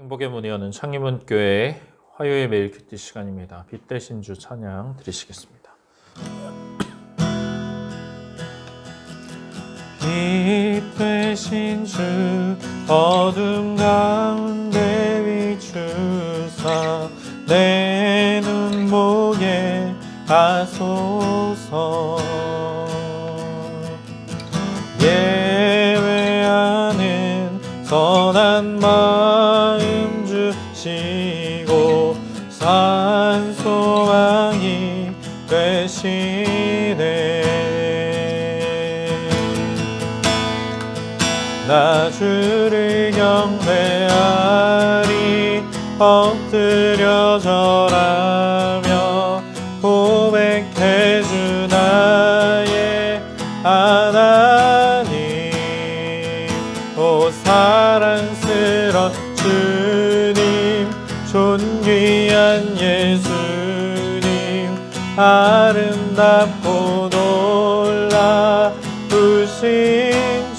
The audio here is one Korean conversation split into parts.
행복의 문이 여는 창림문교회 화요일 매일 큐티 시간입니다. 빛 대신 주 찬양 드리시겠습니다. 빛 대신 주 어둠 가운데 비추사 내 눈목에 하소서. 예외하는 선한 마음 주시고 산소왕이 되시네. 나 주를 경배하리 엎드려 절하며 고백해 주 나의 하나님. 오 사랑스런 주님 존귀한 예수님 아름답고 놀라우신 주.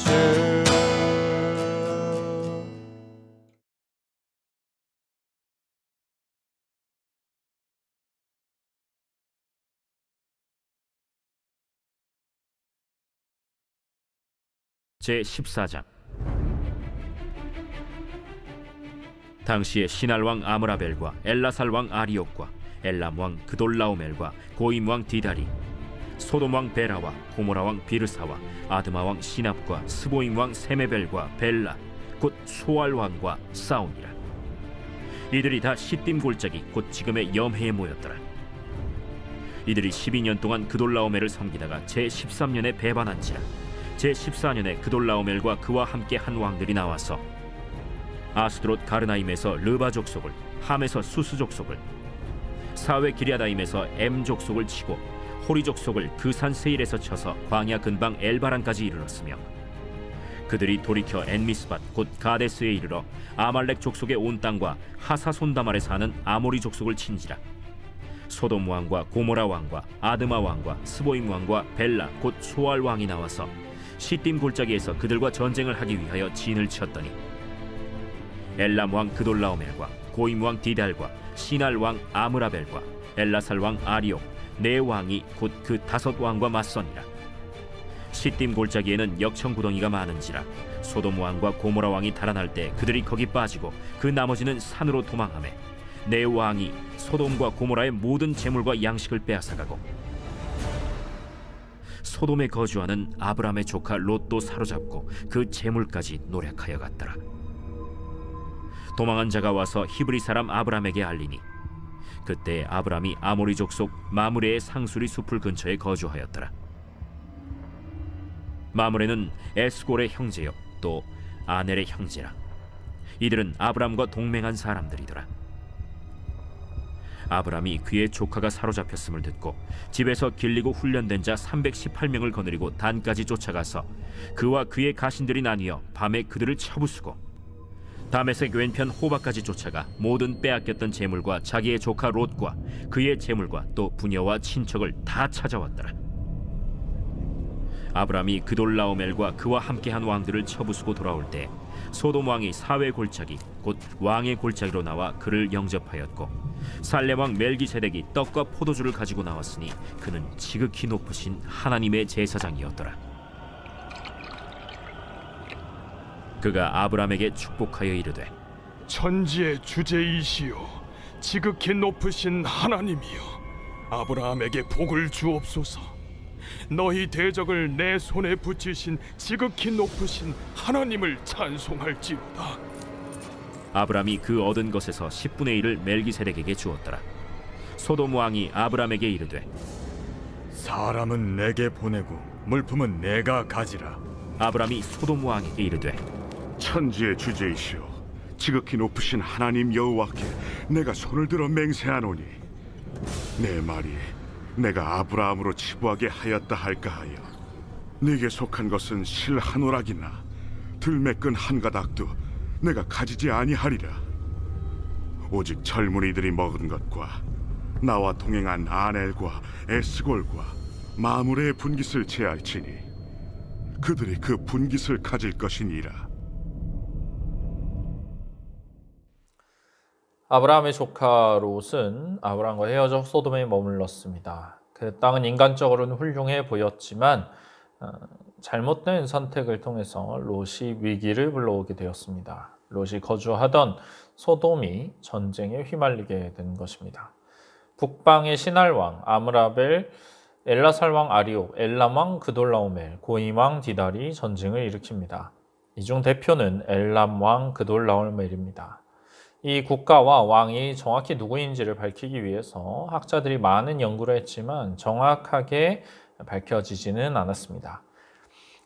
제14장. 당시에 시날왕 아므라벨과 엘라살왕 아리옥과 엘람왕 그돌라오멜과 고임왕 디다리, 소돔왕 베라와 고모라왕 비르사와 아드마왕 시납과 스보임왕 세메벨과 벨라 곧 소알왕과 싸우니라. 이들이 다 시딤 골짜기 곧 지금의 염해에 모였더라. 이들이 12년 동안 그돌라오멜을 섬기다가 제13년에 배반한지라. 제14년에 그돌라오멜과 그와 함께 한 왕들이 나와서 아스드롯 가르나임에서 르바 족속을, 함에서 수스 족속을, 사웨 기랴다임에서 엠 족속을 치고 호리 족속을 그 산 세일에서 쳐서 광야 근방 엘바란까지 이르렀으며, 그들이 돌이켜 엔미스밭 곧 가데스에 이르러 아말렉 족속의 온 땅과 하사손다말에 사는 아모리 족속을 친지라. 소돔 왕과 고모라 왕과 아드마 왕과 스보임 왕과 벨라 곧 소알 왕이 나와서 시딤 골짜기에서 그들과 전쟁을 하기 위하여 진을 쳤더니, 엘람 왕 그돌라오멜과 고임 왕 디달과 시날 왕 아므라벨과 엘라살 왕 아리옥 네 왕이 곧 그 5 왕과 맞서니라. 시딤 골짜기에는 역청 구덩이가 많은지라 소돔 왕과 고모라 왕이 달아날 때 그들이 거기 빠지고 그 나머지는 산으로 도망하매, 네 왕이 소돔과 고모라의 모든 재물과 양식을 빼앗아가고 소돔에 거주하는 아브람의 조카 롯도 사로잡고 그 재물까지 노략하여 갔더라. 도망한 자가 와서 히브리 사람 아브람에게 알리니, 그때 아브람이 아모리 족속 마므레의 상수리 숲을 근처에 거주하였더라. 마므레는 에스골의 형제요 또 아넬의 형제라. 이들은 아브람과 동맹한 사람들이더라. 아브람이 그의 조카가 사로잡혔음을 듣고 집에서 길리고 훈련된 자 318명을 거느리고 단까지 쫓아가서 그와 그의 가신들이 나뉘어 밤에 그들을 쳐부수고 다메섹 왼편 호바까지 쫓아가 모든 빼앗겼던 재물과 자기의 조카 롯과 그의 재물과 또 부녀와 친척을 다 찾아왔더라. 아브람이 그돌라오멜과 그와 함께한 왕들을 쳐부수고 돌아올 때 소돔 왕이 사회 골짜기 곧 왕의 골짜기로 나와 그를 영접하였고, 살렘 왕 멜기세덱이 떡과 포도주를 가지고 나왔으니 그는 지극히 높으신 하나님의 제사장이었더라. 그가 아브람에게 축복하여 이르되, 천지의 주제이시여 지극히 높으신 하나님이여, 아브라함에게 복을 주옵소서. 너희 대적을 내 손에 붙이신 지극히 높으신 하나님을 찬송할지로다. 아브람이 그 얻은 것에서 10분의 1을 멜기세덱에게 주었더라. 소돔 왕이 아브람에게 이르되, 사람은 내게 보내고 물품은 내가 가지라. 아브람이 소돔 왕에게 이르되, 천지의 주제이시여 지극히 높으신 하나님 여호와께 내가 손을 들어 맹세하노니, 내 말이 내가 아브라함으로 치부하게 하였다 할까 하여 네게 속한 것은 실 한 오락이나 들매끈 한 가닥도 내가 가지지 아니하리라. 오직 젊은이들이 먹은 것과 나와 동행한 아넬과 에스골과 마므레의 분깃을 제할지니 그들이 그 분깃을 가질 것이니라. 아브라함의 조카 롯은 아브라함과 헤어져 소돔에 머물렀습니다. 그 땅은 인간적으로는 훌륭해 보였지만 잘못된 선택을 통해서 롯이 위기를 불러오게 되었습니다. 롯이 거주하던 소돔이 전쟁에 휘말리게 된 것입니다. 북방의 시날왕 아므라벨, 엘라살왕 아리옥, 엘람왕 그돌라오멜, 고임왕 디달이 전쟁을 일으킵니다. 이 중 대표는 엘람왕 그돌라오멜입니다. 이 국가와 왕이 정확히 누구인지를 밝히기 위해서 학자들이 많은 연구를 했지만 정확하게 밝혀지지는 않았습니다.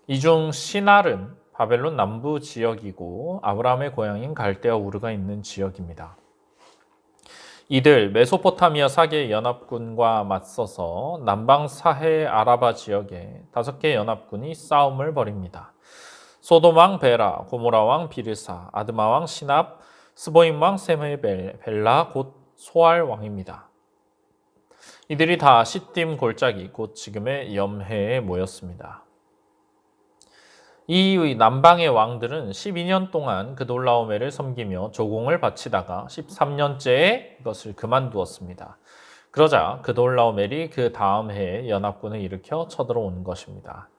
이 중 시날은 바벨론 남부 지역이고 아브라함의 고향인 갈대아 우르가 있는 지역입니다. 이들 메소포타미아 사개 연합군과 맞서서 남방 사해 아라바 지역에 5개 연합군이 싸움을 벌입니다. 소돔 왕 베라, 고모라 왕 비르사, 아드마 왕 시납, 스보임 왕 세메벨, 벨라 곧 소알 왕입니다. 이들이 다 시딤 골짜기 곧 지금의 염해에 모였습니다. 이 남방의 왕들은 12년 동안 그돌라오멜을 섬기며 조공을 바치다가 13년째에 이것을 그만두었습니다. 그러자 그돌라오멜이 그 다음 해에 연합군을 일으켜 쳐들어온 것입니다.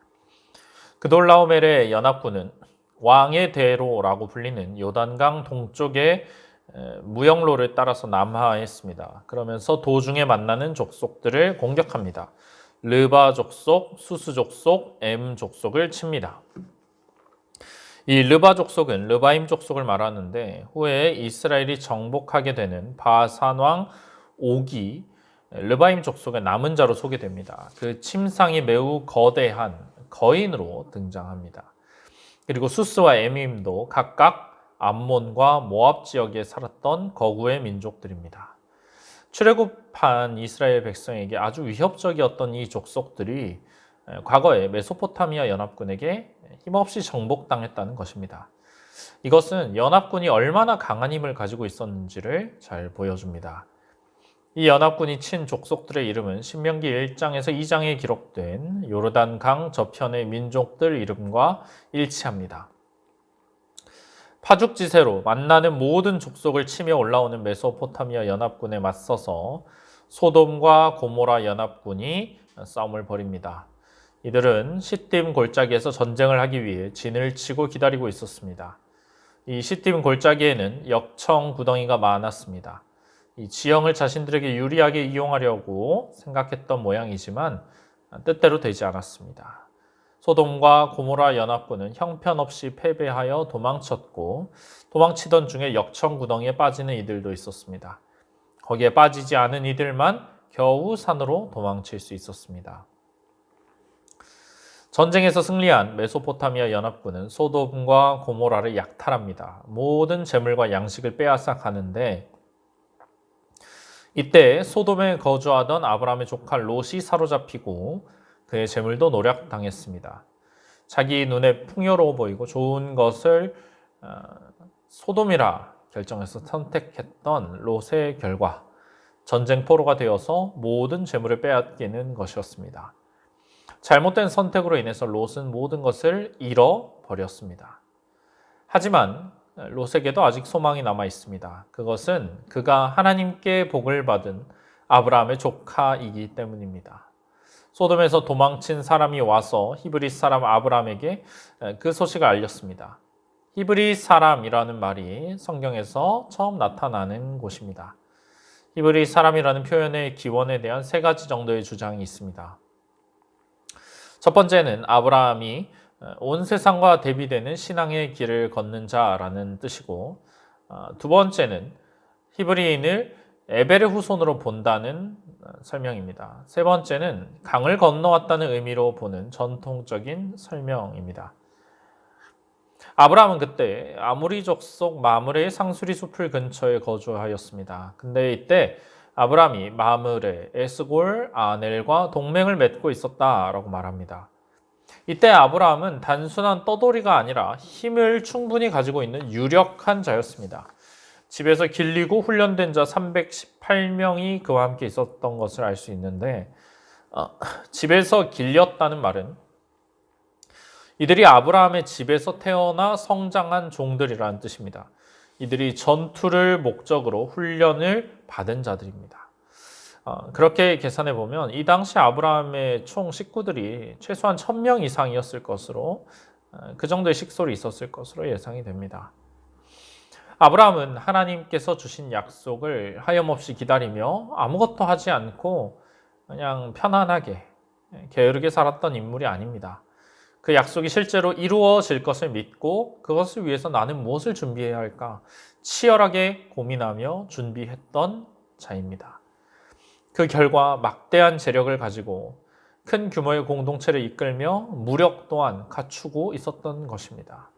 그돌라오멜의 연합군은 왕의 대로라고 불리는 요단강 동쪽의 무역로를 따라서 남하했습니다. 그러면서 도중에 만나는 족속들을 공격합니다. 르바 족속, 수스 족속, 엠 족속을 칩니다. 이 르바 족속은 르바임 족속을 말하는데 후에 이스라엘이 정복하게 되는 바산 왕 옥이 르바임 족속의 남은 자로 소개됩니다. 그 침상이 매우 거대한 거인으로 등장합니다. 그리고 수스와 에밈도 각각 암몬과 모압 지역에 살았던 거구의 민족들입니다. 출애굽한 이스라엘 백성에게 아주 위협적이었던 이 족속들이 과거에 메소포타미아 연합군에게 힘없이 정복당했다는 것입니다. 이것은 연합군이 얼마나 강한 힘을 가지고 있었는지를 잘 보여줍니다. 이 연합군이 친 족속들의 이름은 신명기 1장에서 2장에 기록된 요르단강 저편의 민족들 이름과 일치합니다. 파죽지세로 만나는 모든 족속을 치며 올라오는 메소포타미아 연합군에 맞서서 소돔과 고모라 연합군이 싸움을 벌입니다. 이들은 시딤 골짜기에서 전쟁을 하기 위해 진을 치고 기다리고 있었습니다. 이 시딤 골짜기에는 역청 구덩이가 많았습니다. 이 지형을 자신들에게 유리하게 이용하려고 생각했던 모양이지만 뜻대로 되지 않았습니다. 소돔과 고모라 연합군은 형편없이 패배하여 도망쳤고 도망치던 중에 역청 구덩이에 빠지는 이들도 있었습니다. 거기에 빠지지 않은 이들만 겨우 산으로 도망칠 수 있었습니다. 전쟁에서 승리한 메소포타미아 연합군은 소돔과 고모라를 약탈합니다. 모든 재물과 양식을 빼앗아 가는데 이때 소돔에 거주하던 아브라함의 조카 롯이 사로잡히고 그의 재물도 노략당했습니다. 자기 눈에 풍요로워 보이고 좋은 것을 소돔이라 결정해서 선택했던 롯의 결과 전쟁 포로가 되어서 모든 재물을 빼앗기는 것이었습니다. 잘못된 선택으로 인해서 롯은 모든 것을 잃어버렸습니다. 하지만 롯에게도 아직 소망이 남아 있습니다. 그것은 그가 하나님께 복을 받은 아브라함의 조카이기 때문입니다. 소돔에서 도망친 사람이 와서 히브리 사람 아브라함에게 그 소식을 알렸습니다. 히브리 사람이라는 말이 성경에서 처음 나타나는 곳입니다. 히브리 사람이라는 표현의 기원에 대한 3가지 정도의 주장이 있습니다. 첫 번째는 아브라함이 온 세상과 대비되는 신앙의 길을 걷는 자라는 뜻이고, 두 번째는 히브리인을 에벨의 후손으로 본다는 설명입니다. 세 번째는 강을 건너왔다는 의미로 보는 전통적인 설명입니다. 아브라함은 그때 아모리 족속 마므레의 상수리 숲을 근처에 거주하였습니다. 근데 이때 아브라함이 마므레, 에스골, 아넬과 동맹을 맺고 있었다라고 말합니다. 이때 아브라함은 단순한 떠돌이가 아니라 힘을 충분히 가지고 있는 유력한 자였습니다. 집에서 길리고 훈련된 자 318명이 그와 함께 있었던 것을 알 수 있는데 집에서 길렸다는 말은 이들이 아브라함의 집에서 태어나 성장한 종들이라는 뜻입니다. 이들이 전투를 목적으로 훈련을 받은 자들입니다. 그렇게 계산해 보면 이 당시 아브라함의 총 식구들이 최소한 1000명 이상이었을 것으로 그 정도의 식솔이 있었을 것으로 예상이 됩니다. 아브라함은 하나님께서 주신 약속을 하염없이 기다리며 아무것도 하지 않고 그냥 편안하게 게으르게 살았던 인물이 아닙니다. 그 약속이 실제로 이루어질 것을 믿고 그것을 위해서 나는 무엇을 준비해야 할까 치열하게 고민하며 준비했던 자입니다. 그 결과 막대한 재력을 가지고 큰 규모의 공동체를 이끌며 무력 또한 갖추고 있었던 것입니다.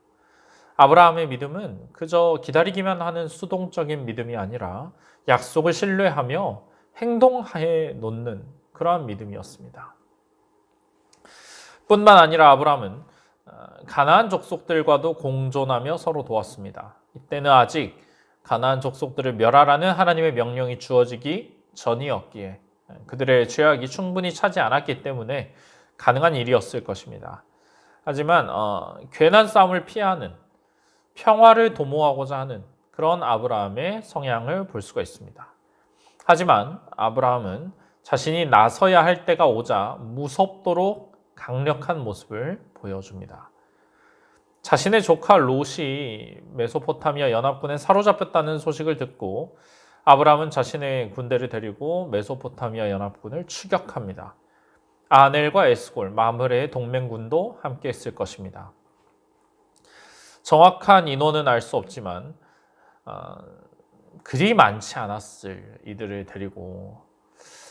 아브라함의 믿음은 그저 기다리기만 하는 수동적인 믿음이 아니라 약속을 신뢰하며 행동해 놓는 그러한 믿음이었습니다. 뿐만 아니라 아브라함은 가나안 족속들과도 공존하며 서로 도왔습니다. 이때는 아직 가나안 족속들을 멸하라는 하나님의 명령이 주어지기 전이었기에 그들의 죄악이 충분히 차지 않았기 때문에 가능한 일이었을 것입니다. 하지만 괜한 싸움을 피하는 평화를 도모하고자 하는 그런 아브라함의 성향을 볼 수가 있습니다. 하지만 아브라함은 자신이 나서야 할 때가 오자 무섭도록 강력한 모습을 보여줍니다. 자신의 조카 롯이 메소포타미아 연합군에 사로잡혔다는 소식을 듣고 아브라함은 자신의 군대를 데리고 메소포타미아 연합군을 추격합니다. 아넬과 에스골, 마므레의 동맹군도 함께 했을 것입니다. 정확한 인원은 알 수 없지만 그리 많지 않았을 이들을 데리고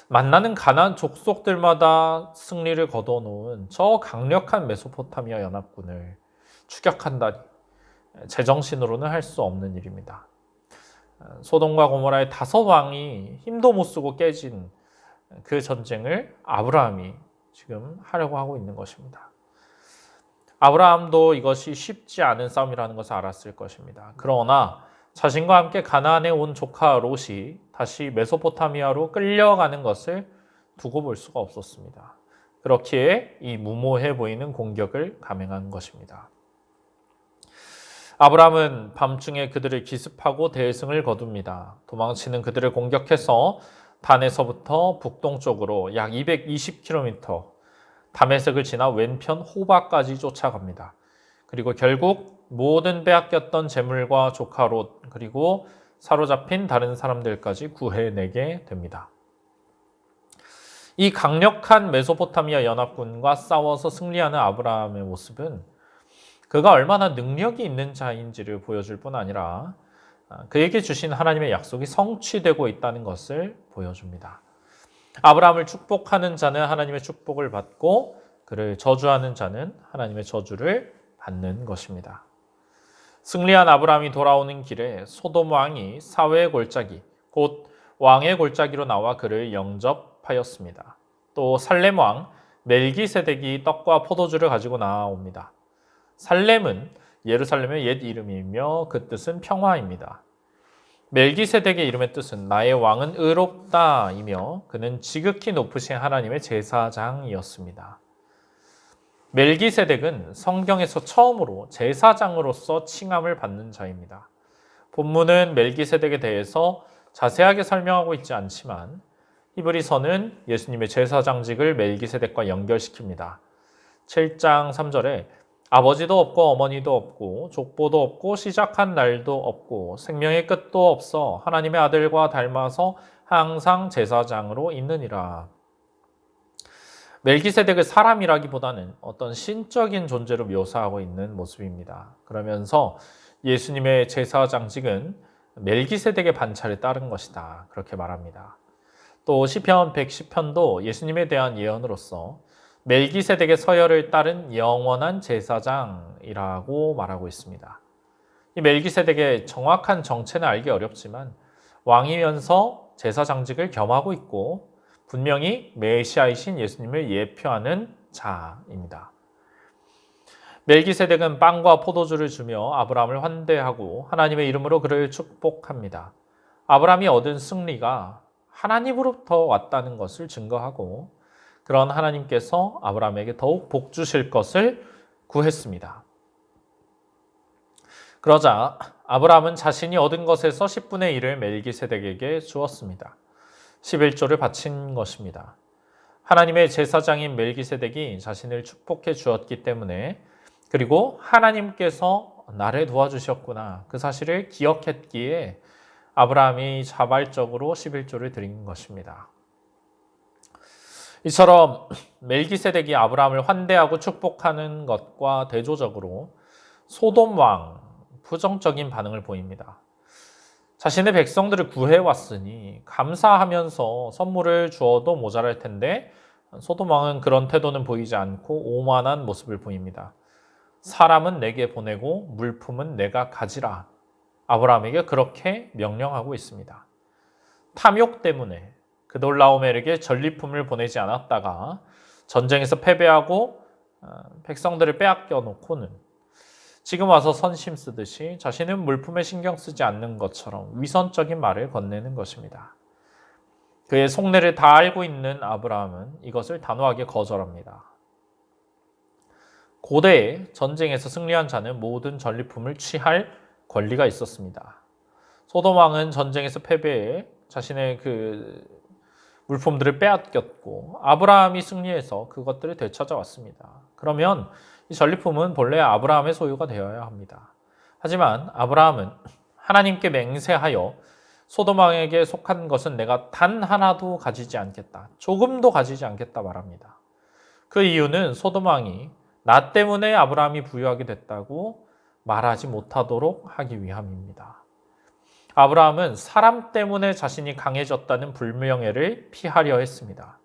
만나는 가나안 족속들마다 승리를 거둬놓은 저 강력한 메소포타미아 연합군을 추격한다니 제정신으로는 할 수 없는 일입니다. 소돔과 고모라의 5왕이 힘도 못 쓰고 깨진 그 전쟁을 아브라함이 지금 하려고 하고 있는 것입니다. 아브라함도 이것이 쉽지 않은 싸움이라는 것을 알았을 것입니다. 그러나 자신과 함께 가나안에 온 조카 롯이 다시 메소포타미아로 끌려가는 것을 두고 볼 수가 없었습니다. 그렇기에 이 무모해 보이는 공격을 감행한 것입니다. 아브라함은 밤중에 그들을 기습하고 대승을 거둡니다. 도망치는 그들을 공격해서 단에서부터 북동쪽으로 약 220km, 다메섹을 지나 왼편 호바까지 쫓아갑니다. 그리고 결국 모든 빼앗겼던 재물과 조카 롯 그리고 사로잡힌 다른 사람들까지 구해내게 됩니다. 이 강력한 메소포타미아 연합군과 싸워서 승리하는 아브라함의 모습은 그가 얼마나 능력이 있는 자인지를 보여줄 뿐 아니라 그에게 주신 하나님의 약속이 성취되고 있다는 것을 보여줍니다. 아브라함을 축복하는 자는 하나님의 축복을 받고 그를 저주하는 자는 하나님의 저주를 받는 것입니다. 승리한 아브라함이 돌아오는 길에 소돔 왕이 사회의 골짜기, 곧 왕의 골짜기로 나와 그를 영접하였습니다. 또 살렘 왕 멜기세덱이 떡과 포도주를 가지고 나옵니다. 살렘은 예루살렘의 옛 이름이며 그 뜻은 평화입니다. 멜기세덱의 이름의 뜻은 나의 왕은 의롭다이며 그는 지극히 높으신 하나님의 제사장이었습니다. 멜기세덱은 성경에서 처음으로 제사장으로서 칭함을 받는 자입니다. 본문은 멜기세덱에 대해서 자세하게 설명하고 있지 않지만 히브리서는 예수님의 제사장직을 멜기세덱과 연결시킵니다. 7장 3절에 아버지도 없고 어머니도 없고 족보도 없고 시작한 날도 없고 생명의 끝도 없어 하나님의 아들과 닮아서 항상 제사장으로 있느니라. 멜기세덱을 사람이라기보다는 어떤 신적인 존재로 묘사하고 있는 모습입니다. 그러면서 예수님의 제사장직은 멜기세덱의 반차를 따른 것이다. 그렇게 말합니다. 또 시편 110편도 예수님에 대한 예언으로서 멜기세덱의 서열을 따른 영원한 제사장이라고 말하고 있습니다. 이 멜기세덱의 정확한 정체는 알기 어렵지만 왕이면서 제사장직을 겸하고 있고 분명히 메시아이신 예수님을 예표하는 자입니다. 멜기세덱은 빵과 포도주를 주며 아브라함을 환대하고 하나님의 이름으로 그를 축복합니다. 아브라함이 얻은 승리가 하나님으로부터 왔다는 것을 증거하고 그런 하나님께서 아브라함에게 더욱 복 주실 것을 구했습니다. 그러자 아브라함은 자신이 얻은 것에서 10분의 1을 멜기세덱에게 주었습니다. 11조를 바친 것입니다. 하나님의 제사장인 멜기세덱이 자신을 축복해 주었기 때문에, 그리고 하나님께서 나를 도와주셨구나 그 사실을 기억했기에 아브라함이 자발적으로 11조를 드린 것입니다. 이처럼 멜기세덱이 아브라함을 환대하고 축복하는 것과 대조적으로 소돔 왕 부정적인 반응을 보입니다. 자신의 백성들을 구해왔으니 감사하면서 선물을 주어도 모자랄 텐데 소돔 왕은 그런 태도는 보이지 않고 오만한 모습을 보입니다. 사람은 내게 보내고 물품은 내가 가지라. 아브라함에게 그렇게 명령하고 있습니다. 탐욕 때문에 그돌라오멜에게 전리품을 보내지 않았다가 전쟁에서 패배하고 백성들을 빼앗겨 놓고는 지금 와서 선심 쓰듯이 자신은 물품에 신경 쓰지 않는 것처럼 위선적인 말을 건네는 것입니다. 그의 속내를 다 알고 있는 아브라함은 이것을 단호하게 거절합니다. 고대에 전쟁에서 승리한 자는 모든 전리품을 취할 권리가 있었습니다. 소돔 왕은 전쟁에서 패배해 자신의 물품들을 빼앗겼고 아브라함이 승리해서 그것들을 되찾아왔습니다. 그러면 이 전리품은 본래 아브라함의 소유가 되어야 합니다. 하지만 아브라함은 하나님께 맹세하여 소돔 왕에게 속한 것은 내가 단 하나도 가지지 않겠다, 조금도 가지지 않겠다 말합니다. 그 이유는 소돔 왕이 나 때문에 아브라함이 부유하게 됐다고 말하지 못하도록 하기 위함입니다. 아브라함은 사람 때문에 자신이 강해졌다는 불명예를 피하려 했습니다.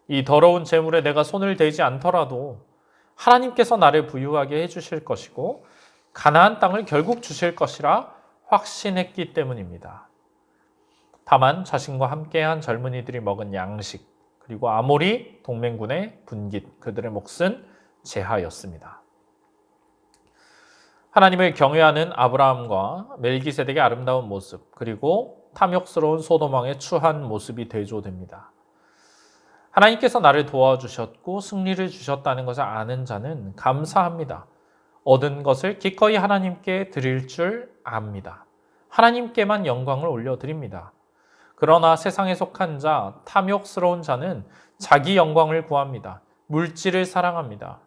이 더러운 재물에 내가 손을 대지 않더라도 하나님께서 나를 부유하게 해주실 것이고 가나안 땅을 결국 주실 것이라 확신했기 때문입니다. 다만 자신과 함께한 젊은이들이 먹은 양식, 그리고 아모리 동맹군의 분깃, 그들의 몫은 제하였습니다. 하나님을 경외하는 아브라함과 멜기세덱의 아름다운 모습, 그리고 탐욕스러운 소돔 왕의 추한 모습이 대조됩니다. 하나님께서 나를 도와주셨고 승리를 주셨다는 것을 아는 자는 감사합니다. 얻은 것을 기꺼이 하나님께 드릴 줄 압니다. 하나님께만 영광을 올려드립니다. 그러나 세상에 속한 자, 탐욕스러운 자는 자기 영광을 구합니다. 물질을 사랑합니다.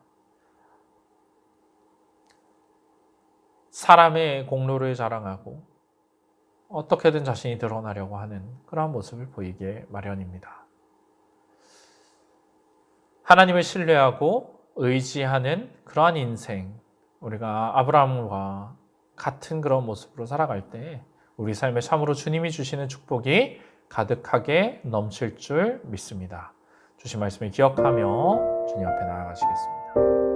사람의 공로를 자랑하고 어떻게든 자신이 드러나려고 하는 그러한 모습을 보이게 마련입니다. 하나님을 신뢰하고 의지하는 그러한 인생, 우리가 아브라함과 같은 그런 모습으로 살아갈 때 우리 삶에 참으로 주님이 주시는 축복이 가득하게 넘칠 줄 믿습니다. 주신 말씀을 기억하며 주님 앞에 나아가시겠습니다.